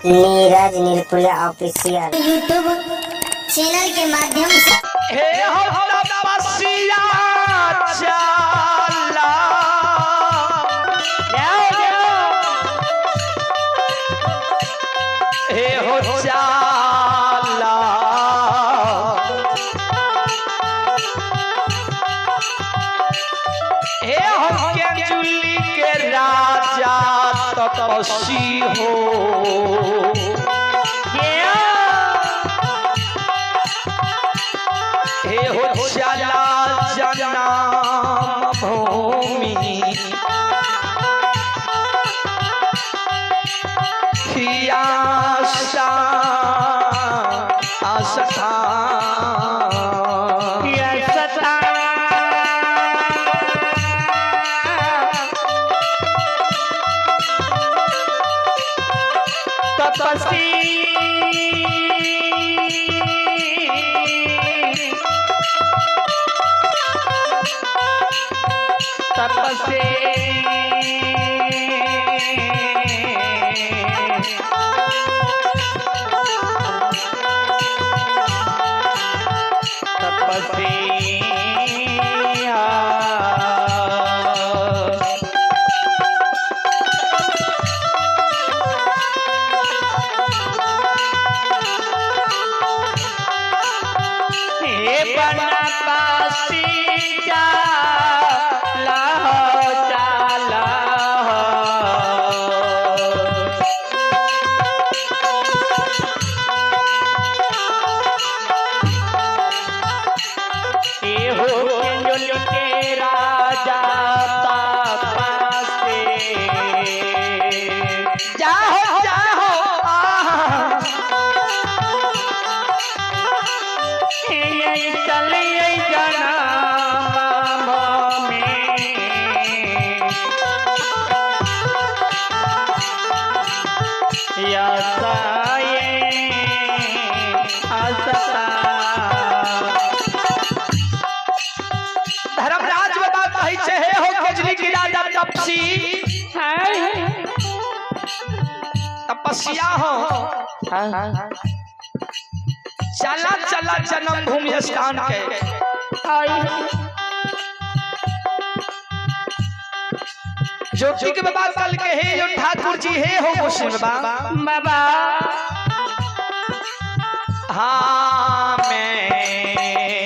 Neeraj निर्कुला official YouTube channel के माध्यम से हे हो तपस्या चला हे हो चला हे हो के चुल्ली के राजा तपस्वी हो हे हो चला जन्म भूमि आशा आस्था धर्मराज बाबा कहे छे हो कजली की राजा तपसी तपस्या हो चला चला जन्म भूमि स्थान के ज्योति के बाबा कल के हे जो ठाकुर जी हे हो गोस्वामी बाबा हाँ मैं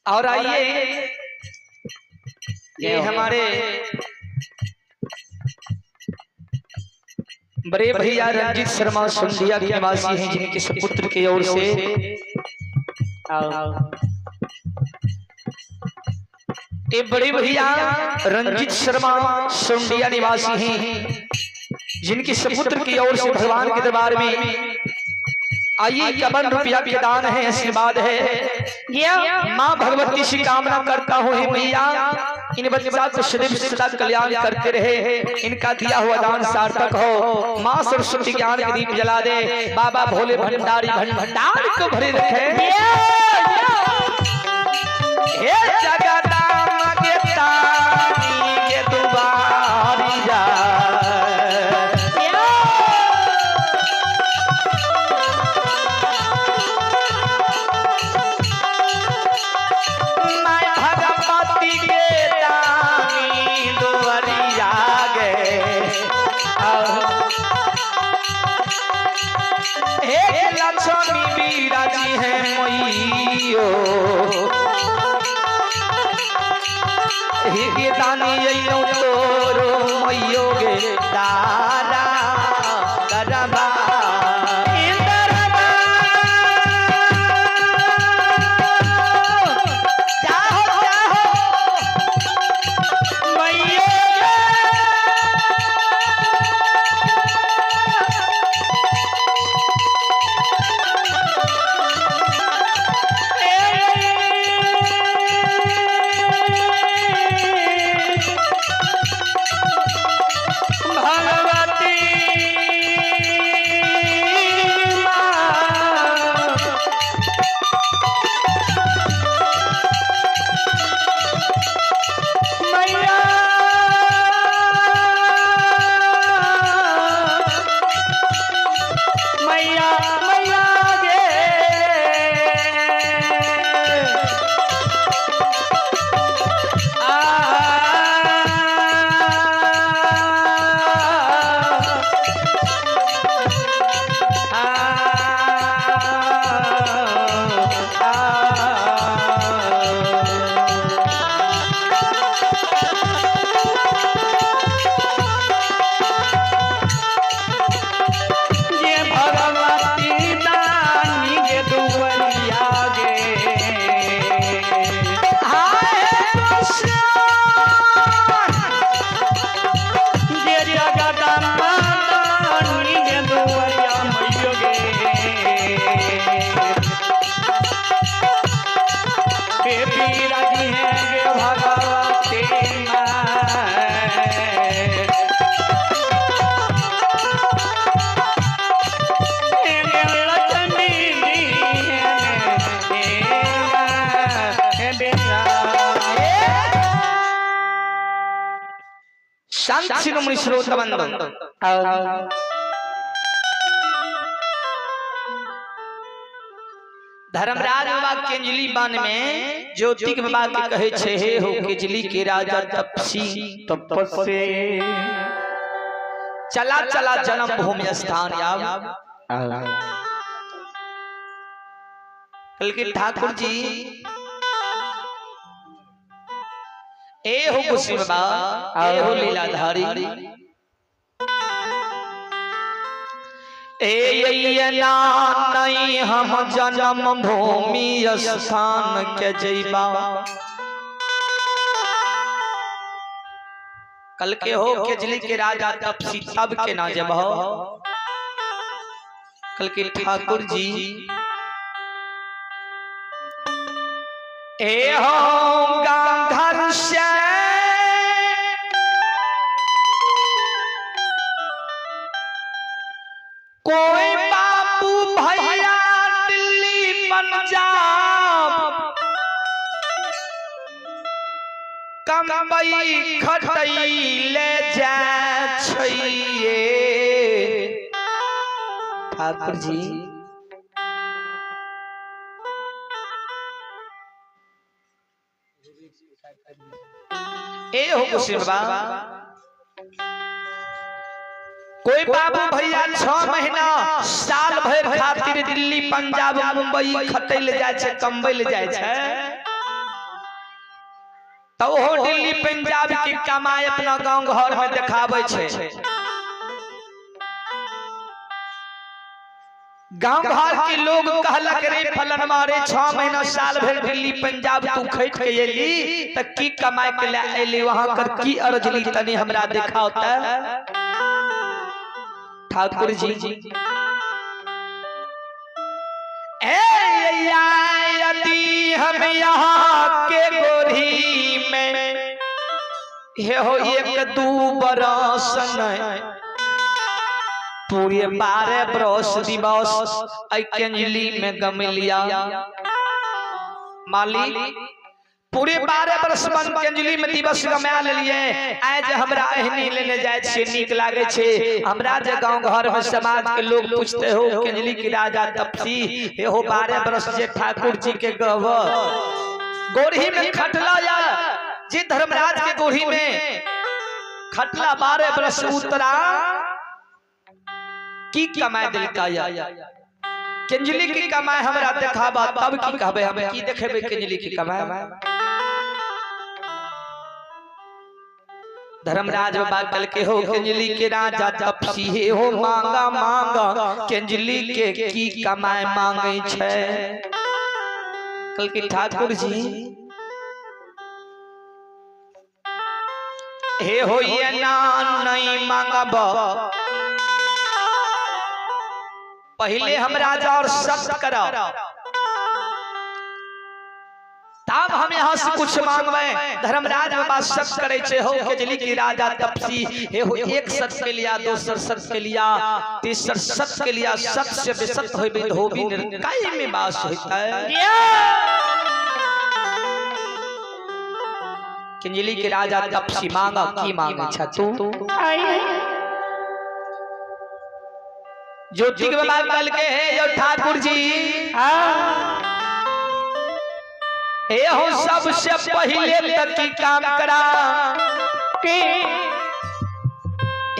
और आइए ये हमारे बड़े भैया रंजीत शर्मा सुंदिया के निवासी हैं जिनके सुपुत्र की ओर से ये बड़े भैया रंजीत शर्मा सुंदिया निवासी हैं जिनके सुपुत्र की ओर से भगवान के दरबार में आइए 51 रुपया के दान है आशीर्वाद है माँ भगवती से कामना करता हूँ हे भैया इन बच्चा को सदैव सदा कल्याण करते रहे इनका दिया हुआ दान सार्थक हो माँ सरस्वती ज्ञान के दीप जला दे बाबा भोले भंडारी भंडार को भरे रखे हे जगदाम के तानी के दुबारी जा लक्ष्मी बीराजी है मैयो हे दानी तोरो मैयो गे दारा दरबा शांत शिरोमणि श्रोतबंद धर्मराज बाबा केंजली वन में ज्योतिक बाबा के कहे छे हे हो केजली के राजा तपसी तपस्से चला चला जन्म भूमि स्थान याव कल के ठाकुर जी ए हो कुशी बाबा ए हो लीलाधारी नहीं हम जन्म भूमि स्थान के जैबा कल के हो केजली के राजा तपसी तब के ना जब कल के ठाकुर जी ए हो गांधर से कोई बापू भैया दिल्ली पंजाब कमबई खटई ले जा छिए ठाकुर जी ए हो कुशी बाबा कोई बाबू भैया 6 महीना साल भर खातिर दिल्ली पंजाब मुंबई खटै ले जाय छै कमबै ले जाय छै तो हो दिल्ली पंजाब की कमाई अपना गांव घर में दिखाबै छै गांव घर के लोग कहलक रे फलन मारे 6 महीना साल भर दिल्ली पंजाब तू खैट के एली त की कमाई के ले एली वहां कर की अर्जली तनी हमरा दिखाओ त ठाकुर जी यदि हम यहाँ के गोरी में हे हो 1-2 बरस पूरे 12 बरस दिवस केंजली में गम लिया मालिक पूरे 12 बरस मन केंजली में दिवस गमा लेलिए आज हमरा एहनी लेने जाय छे नीक लागे छे हमरा जे गांव घर में समाज के लोग पूछते हो केंजली के राजा तपसी हे हो 12 बरस जे ठाकुर जी के गव गोरही में खटला या जे धर्मराज के गोरही में खटला 12 बरस उतरा की कमाई दिल का या केंजली की कमाई हमरा देखाबा तब की कहबे हम की देखेबे केंजली की कमाई धर्मराज बाबा कल के हो केंजली के राजा तपसी हे हो मांगा मांगा केंजली के की कमाई मांगे छै कल के ठाकुर जी हे हो ये ना नहीं मांगब पहले हम राजा और सत्य करा तब हम यहाँ से कुछ मांगवे धर्मराज बाबा सत्य करे छे हो केजली की राजा तपसी हे हो एक सत्य के लिया दूसर सत्य के लिया तीसर सत्य के लिया सत्य से बेसत्य होइबे धोबी निरंकाई में वास होता है केजली के राजा तपसी मांगा की मांगे छ तू ज्योति के बाबा कल के है जो ठाकुर जी ए हो सबसे पहले तक की काम करा के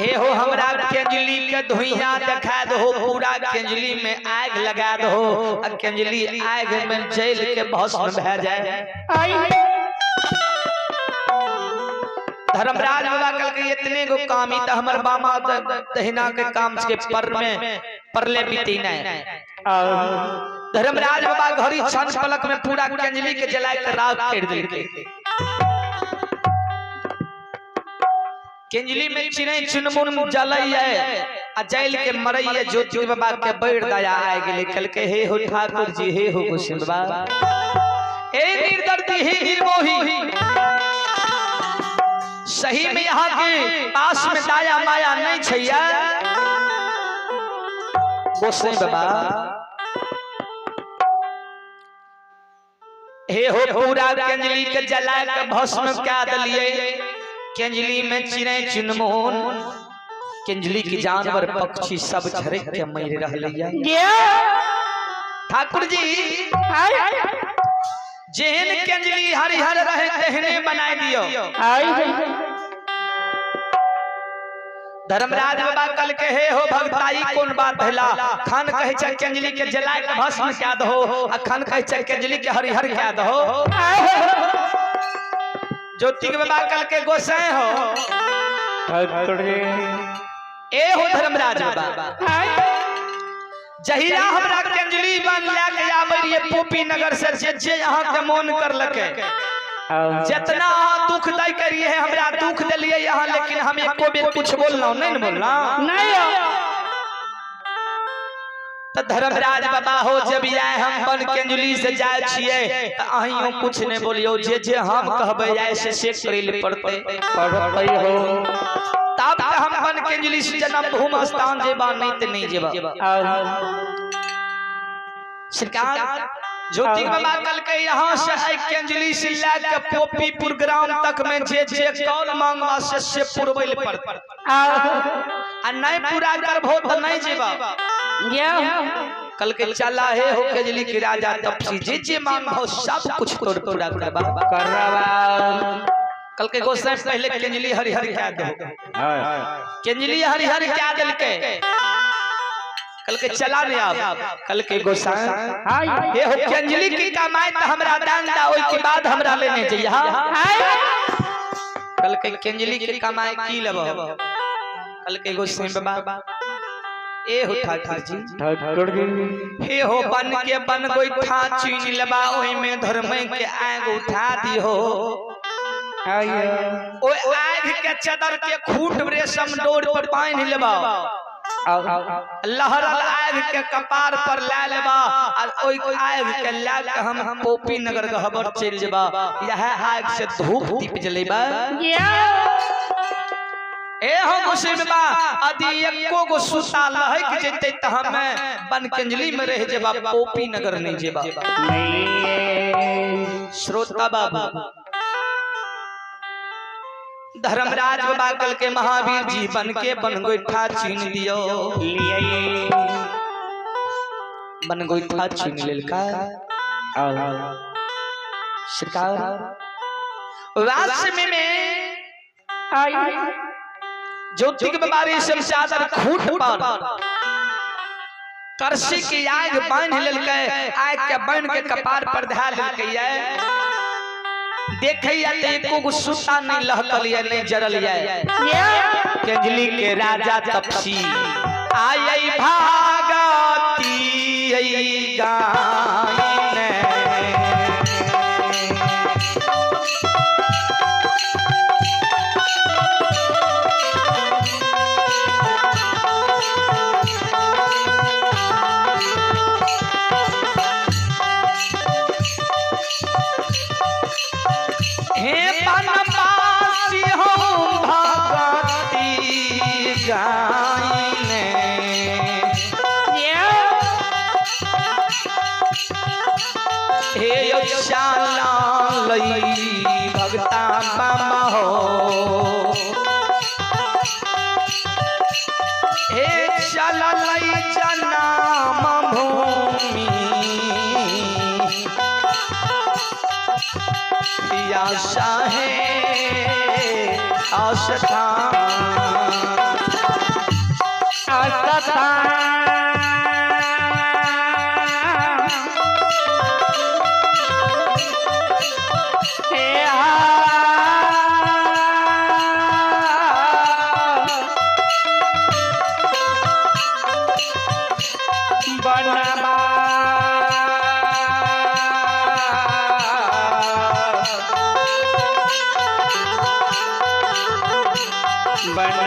ए हो हमरा केंजली के धुइया दिखा दो पूरा केंजली में आग लगा दो और केंजली आग में जल के भस्म भे जाए धर्मराज बाबा कल के इतने को कामी त हमर बामा दहिना के काम के पर में परले बीती नहीं धर्मराज बाबा घड़ी छन पलक में पूरा केंजली के जलाए के राख कर दिल केंजली में चिनै चुनमुन जलैए आ जल के मरैए ज्योति बाबा के बैठ दया आ गेले कल के हे हो ठाकुर जी हे हो गोसिंद बाबा ए निर्दर्दी हे निर्मोही सही में यहाँ के पास में दाया माया नहीं छैया गोसिंद बाबा हे हो पूरा केंजली के जला के भस्म क्या दलिए केंजली में चिड़ै चुनमुन केंजली की जानवर पक्षी सब झरक के मर रहलैया। ठाकुर जी जेहन केंजली हरिहर रहे तेहने बनाई दियो। धर्मराज बाबा कल के हे हो भगताई कौन बात भैला। खान कहे छ केंजली के जलाए के भस्म क्या दहो आ खान कहे छ केंजली के हरिहर क्या दहो। ज्योतिक बाबा कल के गोसाई हो ए हो धर्मराज बाबा जहिया हमरा केंजली बन लेके आबै रे पोपी नगर से जे यहां के मन कर लके जितना दुख दई करिए है हमरा दुख दिलिए यहाँ लेकिन हम एको बेर कुछ बोलना नहीं बोलना नहीं। तो धर्मराज बाबा हो जब आए हम बन केंजली से जाए छिए त अहियो कुछ नहीं बोलियो जे हम कहबे ऐसे से करिल पड़ते हो तब हम बन केंजली से जन्म भूमि स्थान जेबा नहीं जेबा। सरकार ज्योतिक बाबा कल के यहाँ से केंजली से लेके पोपीपुर ग्राम तक में जे कौन मांगवा से पुरबैल पड़त आ नहीं पूरा करबो त नहीं जेबा। कल के चला है हो केंजली के राजा तपसी जे मांगबो सब कुछ तोर पूरा करवा। कल के गोसाई पहले केंजली हरिहर क्या दे केंजली हरिहर क्या दिल के कल के चला नहीं आप कल के गोसाई ये हो केंजली की कमाई त हमरा दान दा ओई के बाद हमरा लेने चाहिए। कल के केंजली की कमाई की लेबो कल के गोसाई बाबा ए हो ठाकुर जी हे हो बन के बन गोइठा चीन लेबा ओई में धर्म के आग उठा दियो। ओ आग के चदर के खूंट रेशम डोर पर बांध लेबा लहरल आग के कपार पर ला लेबा और ओई आग के ला के हम पोपी नगर गहबर चल जेबा। यह आग से धूप दीप जलेबा ए हो मुसीबा अदी एको गो सुता लहक जते त हम बन केंजली में रह जेबा पोपी नगर नहीं जेबा। श्रोता बाबा धर्मराज बाबा कल के महावीर जी बन के बन गोइठा छीन दियो बन गोइठा छीन लेलका। सरकार रास्ते में ज्योतिक बाबा से चादर खूंट पर करसी की आग बांध लेलकै आग के बांध के कपार पर धा लेलकै देखैया त एको गो सुता नहीं लहकल या नहीं जरल या। केंजली के राजा तपसी आई भागती गायने भगता बाबा हो हे चला लई जन्म भूमि आशा है आस्थान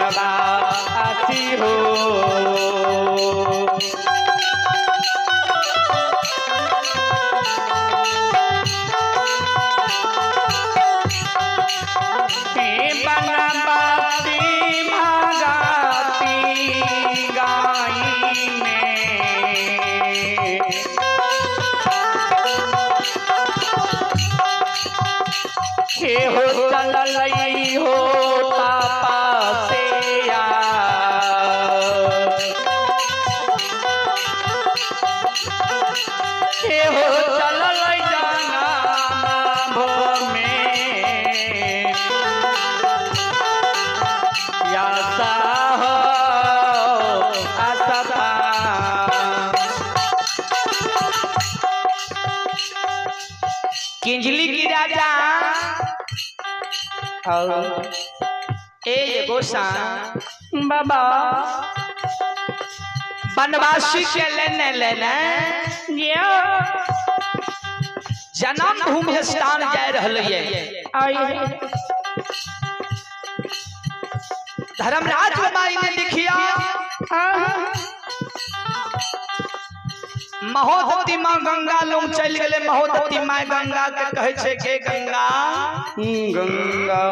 बनवासी हो बनवासी भागाती गाई में हो चल हो किंजली की राजा और ए गोसा बाबा बनवासी के लेने जन्म भूमि स्थान जा रही धर्मराज बाई ने लिखिया महोदती माँ गंगा लोग चल गए महोदती माँ गंगा के कहे छे के गंगा गंगा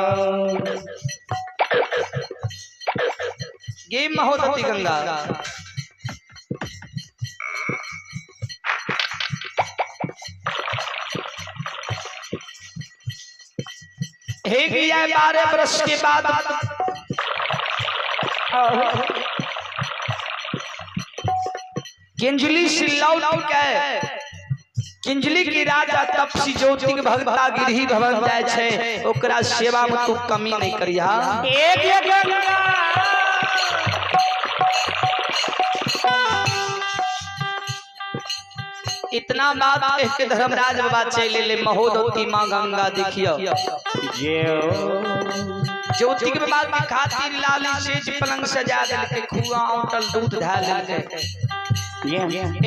गे महोदती गंगा हे गया 12 वर्ष के बाद किंजली से लौट के किंजली की राजा तपसी ज्योति के भगता गिरही भवन जाय छे ओकरा सेवा में तू कमी नहीं करिया एक इतना बात कह के धर्मराज बाबा चले ले महोदती माँ गंगा देखियो ज्योति के बाबा की खातिर लाल सेज पलंग सजा देलके खुआ औटल दूध ढाल देलके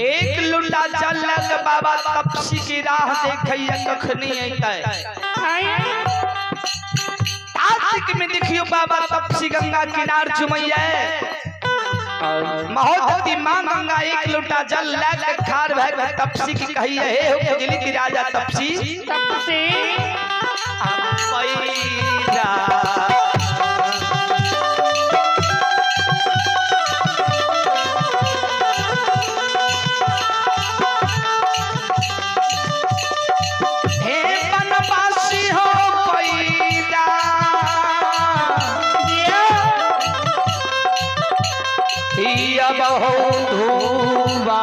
एक लुंडा जल लग बाबा तपसी की राह देखैया कखनी अइतै आशिक में देखियो बाबा तपसी गंगा किनार चुमैया महोदती माँ गंगा एक लोटा जल लग खार भग तपसी की कही हे हो किंजली की राजा तपसी तपसी बहु धूबा